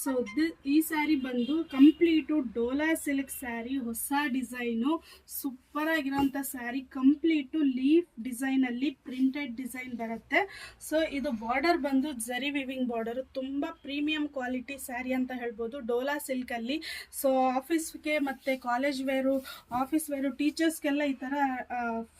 So ಈ ಸ್ಯಾರಿ ಬಂದು complete Dhola silk sari, ಹೊಸ ಡಿಸೈನು, ಸೂಪರ್ ಆಗಿರೋಂಥ ಸ್ಯಾರಿ. ಕಂಪ್ಲೀಟು ಲೀಫ್ ಡಿಸೈನಲ್ಲಿ ಪ್ರಿಂಟೆಡ್ ಡಿಸೈನ್ ಬರುತ್ತೆ. ಸೊ ಇದು ಬಾರ್ಡರ್ ಬಂದು ಜರಿ ವಿವಿಂಗ್ ಬಾರ್ಡರ್, ತುಂಬ ಪ್ರೀಮಿಯಂ ಕ್ವಾಲಿಟಿ ಸ್ಯಾರಿ ಅಂತ ಹೇಳ್ಬೋದು ಡೋಲಾ ಸಿಲ್ಕಲ್ಲಿ. ಸೊ ಆಫೀಸ್ಗೆ ಮತ್ತು ಕಾಲೇಜ್ ವೇರು, ಆಫೀಸ್ ವೇರು, ಟೀಚರ್ಸ್ಗೆಲ್ಲ ಈ ಥರ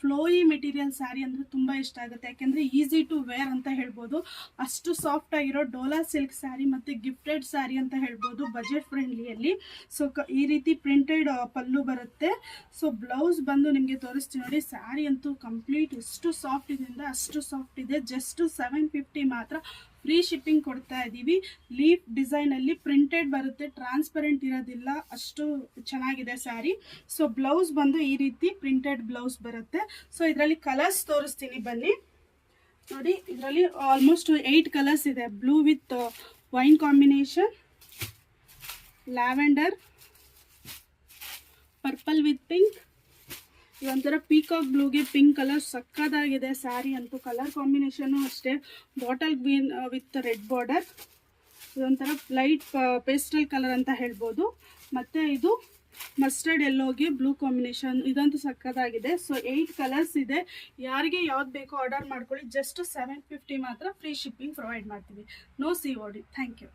ಫ್ಲೋಯಿ ಮೆಟೀರಿಯಲ್ ಸ್ಯಾರಿ ಅಂದರೆ ತುಂಬ ಇಷ್ಟ ಆಗುತ್ತೆ. ಯಾಕೆಂದರೆ ಈಸಿ ಟು ವೇರ್ ಅಂತ ಹೇಳ್ಬೋದು. ಅಷ್ಟು ಸಾಫ್ಟ್ ಆಗಿರೋ ಡೋಲಾ ಸಿಲ್ಕ್ ಸ್ಯಾರಿ ಮತ್ತು ಗಿಫ್ಟೆಡ್ ಸ್ಯಾರಿ ಅಂತ ಹೇಳ್ಬೋದು, ಬಜೆಟ್ ಫ್ರೆಂಡ್ಲಿಯಲ್ಲಿ. ಸೊ ಈ ರೀತಿ ಪ್ರಿಂಟೆಡ್ ಪಲ್ಲು ಬರುತ್ತೆ. ಸೊ ಬ್ಲೌಸ್ ಬಂದು ನಿಮಗೆ ತೋರಿಸ್ತೀನಿ ನೋಡಿ. ಸ್ಯಾರಿ ಅಂತೂ ಕಂಪ್ಲೀಟ್ ಎಷ್ಟು ಸಾಫ್ಟ್ ಇದೆ ಅಂದರೆ ಅಷ್ಟು ಸಾಫ್ಟ್ ಇದೆ. ಜಸ್ಟ್ 750 ಮಾತ್ರ ಫ್ರೀ ಶಿಪ್ಪಿಂಗ್ ಕೊಡ್ತಾ ಇದ್ದೀವಿ. ಲೀಫ್ ಡಿಸೈನಲ್ಲಿ ಪ್ರಿಂಟೆಡ್ ಬರುತ್ತೆ, ಟ್ರಾನ್ಸ್ಪರೆಂಟ್ ಇರೋದಿಲ್ಲ, ಅಷ್ಟು ಚೆನ್ನಾಗಿದೆ ಸ್ಯಾರಿ. ಸೊ ಬ್ಲೌಸ್ ಬಂದು ಈ ರೀತಿ ಪ್ರಿಂಟೆಡ್ ಬ್ಲೌಸ್ ಬರುತ್ತೆ. ಸೊ ಇದರಲ್ಲಿ ಕಲರ್ಸ್ ತೋರಿಸ್ತೀನಿ ಬನ್ನಿ ನೋಡಿ. ಇದರಲ್ಲಿ ಆಲ್ಮೋಸ್ಟ್ 8 ಕಲರ್ಸ್ ಇದೆ. Blue with wine combination, lavender, purple with pink, ಇದೊಂಥರ ಪೀಕಾಕ್ ಬ್ಲೂಗೆ ಪಿಂಕ್ ಕಲರ್, ಸಕ್ಕದಾಗಿದೆ ಸ್ಯಾರಿ ಅಂತೂ. ಕಲರ್ ಕಾಂಬಿನೇಷನ್ನು ಅಷ್ಟೇ, bottle green with red border, ಇದೊಂಥರ ಲೈಟ್ ಪೇಸ್ಟಲ್ ಕಲರ್ ಅಂತ ಹೇಳ್ಬೋದು. ಮತ್ತು ಇದು ಮಸ್ಟರ್ಡ್ ಎಲ್ಲೋಗೆ ಬ್ಲೂ ಕಾಂಬಿನೇಷನ್, ಇದಂತೂ ಸಕ್ಕದಾಗಿದೆ. ಸೊ 8 ಕಲರ್ಸ್ ಇದೆ. ಯಾರಿಗೆ ಯಾವ್ದು ಬೇಕೋ ಆರ್ಡರ್ ಮಾಡ್ಕೊಳ್ಳಿ. ಜಸ್ಟ್ 750 ಮಾತ್ರ ಫ್ರೀ ಶಿಪ್ಪಿಂಗ್ ಪ್ರೊವೈಡ್ ಮಾಡ್ತೀವಿ. No COD. Thank you.